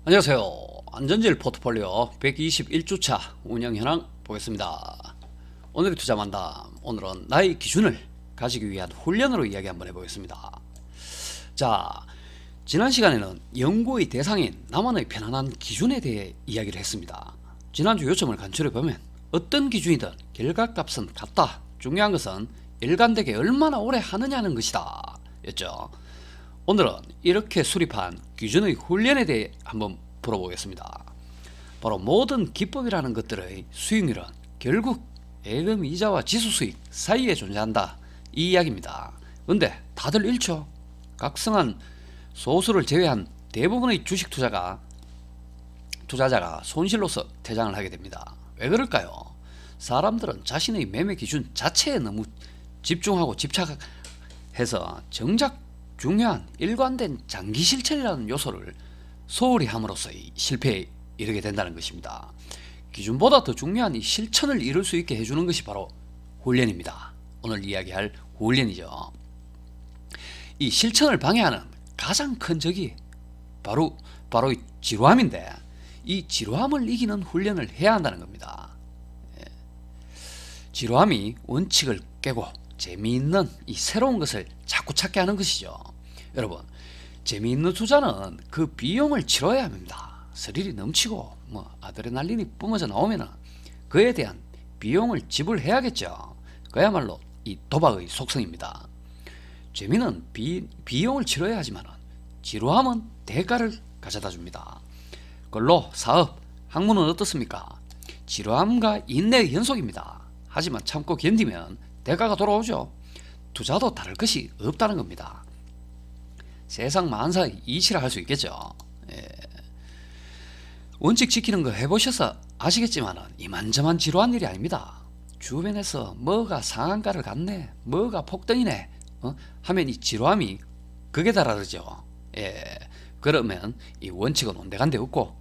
안녕하세요. 안전질 포트폴리오 121주차 운영 현황 보겠습니다. 오늘의 투자 만담, 오늘은 나의 기준을 가지기 위한 훈련으로 이야기 한번 해보겠습니다. 자, 지난 시간에는 연구의 대상인 나만의 편안한 기준에 대해 이야기를 했습니다. 지난주 요점을 간추려보면 어떤 기준이든 결과값은 같다. 중요한 것은 일관되게 얼마나 오래 하느냐는 것이다 였죠. 오늘은 이렇게 수립한 기준의 훈련에 대해 한번 풀어보겠습니다. 바로 모든 기법이라는 것들의 수익률은 결국 예금 이자와 지수수익 사이에 존재한다, 이 이야기입니다. 근데 다들 잃죠. 각성한 소수를 제외한 대부분의 주식 투자자가 손실로서 퇴장을 하게 됩니다. 왜 그럴까요? 사람들은 자신의 매매 기준 자체에 너무 집중하고 집착해서 정작 중요한 일관된 장기 실천이라는 요소를 소홀히 함으로써의 실패에 이르게 된다는 것입니다. 기준보다 더 중요한 이 실천을 이룰 수 있게 해주는 것이 바로 훈련입니다. 오늘 이야기할 훈련이죠. 이 실천을 방해하는 가장 큰 적이 바로 이 지루함인데, 이 지루함을 이기는 훈련을 해야 한다는 겁니다. 지루함이 원칙을 깨고 재미있는 이 새로운 것을 자꾸 찾게 하는 것이죠. 여러분, 재미있는 투자는 그 비용을 치러야 합니다. 스릴이 넘치고 아드레날린이 뿜어져 나오면 그에 대한 비용을 지불해야겠죠. 그야말로 이 도박의 속성입니다. 재미는 비용을 치러야 하지만 지루함은 대가를 가져다 줍니다. 근로, 사업, 학문은 어떻습니까? 지루함과 인내의 연속입니다. 하지만 참고 견디면 대가가 돌아오죠. 투자도 다를 것이 없다는 겁니다. 세상 만사의 이치라 할 수 있겠죠. 원칙 지키는 거 해보셔서 아시겠지만 이만저만 지루한 일이 아닙니다. 주변에서 뭐가 상한가를 갔네, 뭐가 폭등이네 하면 이 지루함이 극에 달하죠. 그러면 이 원칙은 온데간데 없고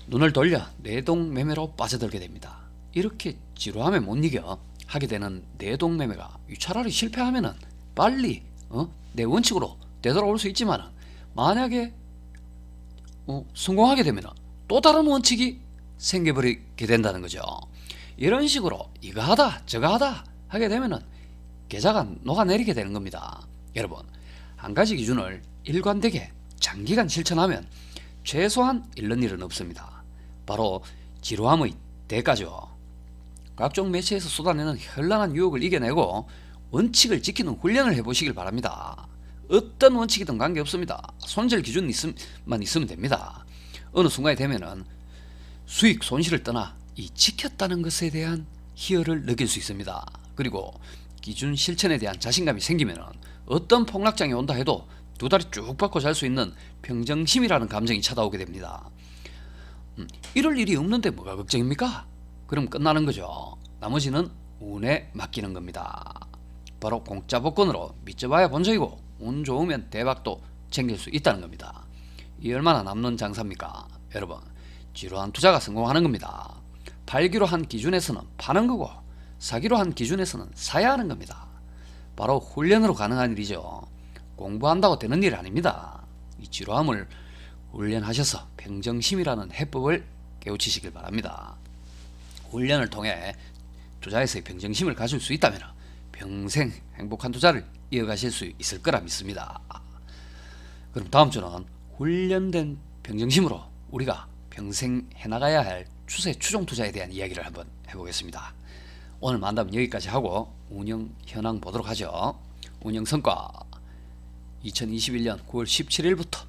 눈을 돌려 내동매매로 빠져들게 됩니다. 이렇게 지루함에 못 이겨 하게 되는 내동매매가 차라리 실패하면은 빨리 내 원칙으로 되돌아올 수 있지만, 만약에 성공하게 되면 또 다른 원칙이 생겨버리게 된다는 거죠. 이런 식으로 이거 하다 저거 하다 하게 되면은 계좌가 녹아내리게 되는 겁니다. 여러분, 한 가지 기준을 일관되게 장기간 실천하면 최소한 잃는 일은 없습니다. 바로 지루함의 대가죠. 각종 매체에서 쏟아내는 현란한 유혹을 이겨내고 원칙을 지키는 훈련을 해보시길 바랍니다. 어떤 원칙이든 관계없습니다. 손절 기준만 있으면 됩니다. 어느 순간이 되면은 수익 손실을 떠나 이 지켰다는 것에 대한 희열을 느낄 수 있습니다. 그리고 기준 실천에 대한 자신감이 생기면은 어떤 폭락장이 온다 해도 두 다리 쭉 뻗고 잘 수 있는 평정심이라는 감정이 찾아오게 됩니다. 이럴 일이 없는데 뭐가 걱정입니까? 그럼 끝나는 거죠. 나머지는 운에 맡기는 겁니다. 바로 공짜 복권으로 믿져봐야 본전이고 운 좋으면 대박도 챙길 수 있다는 겁니다. 이 얼마나 남는 장사입니까? 여러분, 지루한 투자가 성공하는 겁니다. 팔기로 한 기준에서는 파는 거고 사기로 한 기준에서는 사야 하는 겁니다. 바로 훈련으로 가능한 일이죠. 공부한다고 되는 일 아닙니다. 이 지루함을 훈련하셔서 평정심이라는 해법을 깨우치시길 바랍니다. 훈련을 통해 투자에서의 평정심을 가질 수 있다면 평생 행복한 투자를 이어가실 수 있을 거라 믿습니다. 그럼 다음 주는 훈련된 평정심으로 우리가 평생 해나가야 할 추세 추종 투자에 대한 이야기를 한번 해보겠습니다. 오늘 만담은 여기까지 하고 운영 현황 보도록 하죠. 운영 성과 2021년 9월 17일부터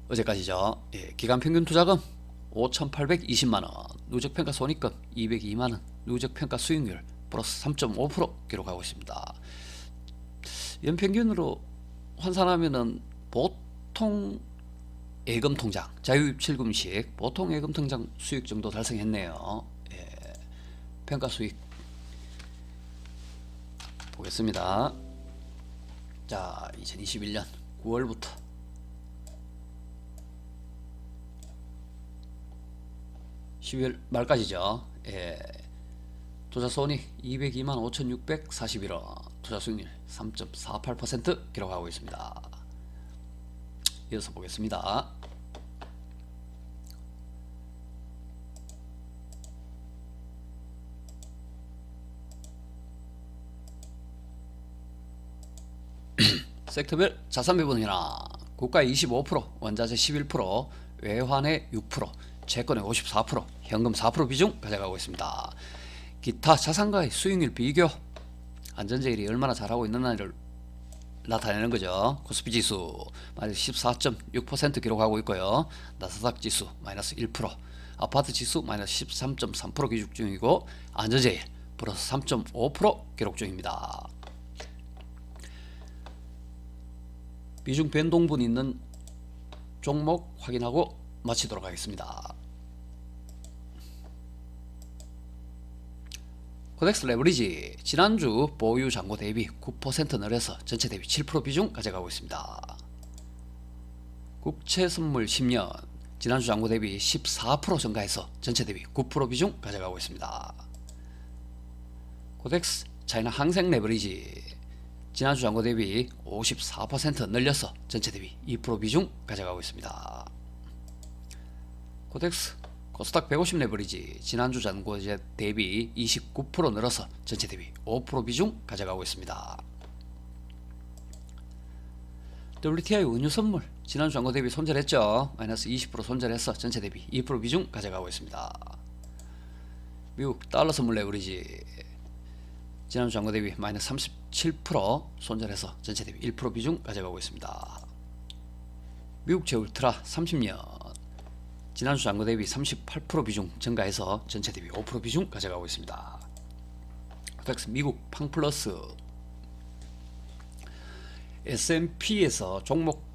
어제까지죠. 기간 평균 투자금 5,820만원, 누적평가 손익금 202만원, 누적평가 수익률 플러스 3.5% 기록하고 있습니다. 연평균으로 환산하면은 보통 예금 통장, 자유입출금식 보통 예금 통장 수익 정도 달성했네요. 평가 수익 보겠습니다. 자, 2021년 9월부터 12월 말까지죠. 투자 손익 202만 5,641원, 투자 수익률 3.48% 기록하고 있습니다. 이어서 보겠습니다. 섹터별 자산 배분이나 국가 25%, 원자재 11%, 외환의 6%, 채권의 54%, 현금 4% 비중 가져가고 있습니다. 기타 자산가의 수익률 비교, 안전제일이 얼마나 잘하고 있느냐를 나타내는 거죠. 코스피 지수 마이너스 14.6% 기록하고 있고요. 나스닥 지수 마이너스 1%, 아파트 지수 마이너스 13.3% 기록 중이고, 안전제일 플러스 3.5% 기록 중입니다. 비중 변동분 있는 종목 확인하고 마치도록 하겠습니다. 코덱스 레버리지 지난주 보유 잔고 대비 9% 늘려서 전체 대비 7% 비중 가져가고 있습니다. 국채 선물 10년 지난주 잔고 대비 14% 증가해서 전체 대비 9% 비중 가져가고 있습니다. 코덱스 차이나 항생 레버리지 지난주 잔고 대비 54% 늘려서 전체 대비 2% 비중 가져가고 있습니다. 코덱스 코스닥 150 레버리지 지난주 잔고 대비 29% 늘어서 전체 대비 5% 비중 가져가고 있습니다. WTI 은유 선물 지난주 잔고 대비 손절했죠. 마이너스 20% 손절해서 전체 대비 2% 비중 가져가고 있습니다. 미국 달러 선물 레버리지 지난주 잔고 대비 마이너스 37% 손절해서 전체 대비 1% 비중 가져가고 있습니다. 미국 제울트라 30년 지난주 잔고 대비 38% 비중 증가해서 전체 대비 5% 비중 가져가고 있습니다. 코덱스 미국 팡플러스 S&P에서 종목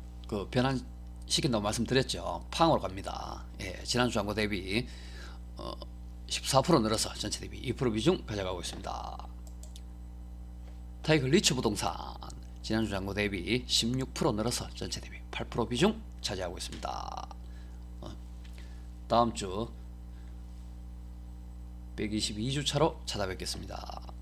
변환시킨다고 말씀드렸죠. 팡으로 갑니다. 지난주 잔고 대비 14% 늘어서 전체 대비 2% 비중 가져가고 있습니다. 타이거 리츠 부동산 지난주 잔고 대비 16% 늘어서 전체 대비 8% 비중 차지하고 있습니다. 다음주 122주차로 찾아뵙겠습니다.